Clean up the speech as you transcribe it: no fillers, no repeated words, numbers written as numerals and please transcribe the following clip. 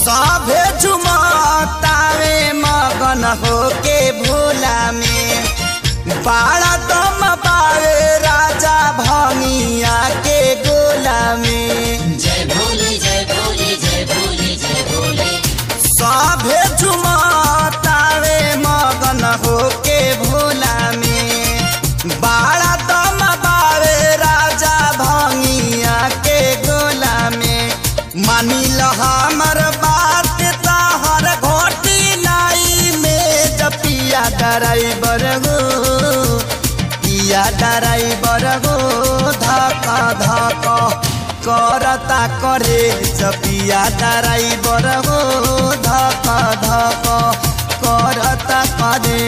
सभे झुमतावे मगन होके भोला में बाड़ा दम पावे राजा भंगिया के गोला में। जय भोले जय भोले जय भोले जय भोले। सभे झुमतावे मगन होके भोला में बाड़ा दम पावे राजा भंगिया के गोला में। मानी ल हमर बात तहर घोटी नाई में जपिया ड्राइवर गो पिया ड्राइवर गो धक धक करता करे जपिया ड्राइवर गो धक धक करता करे।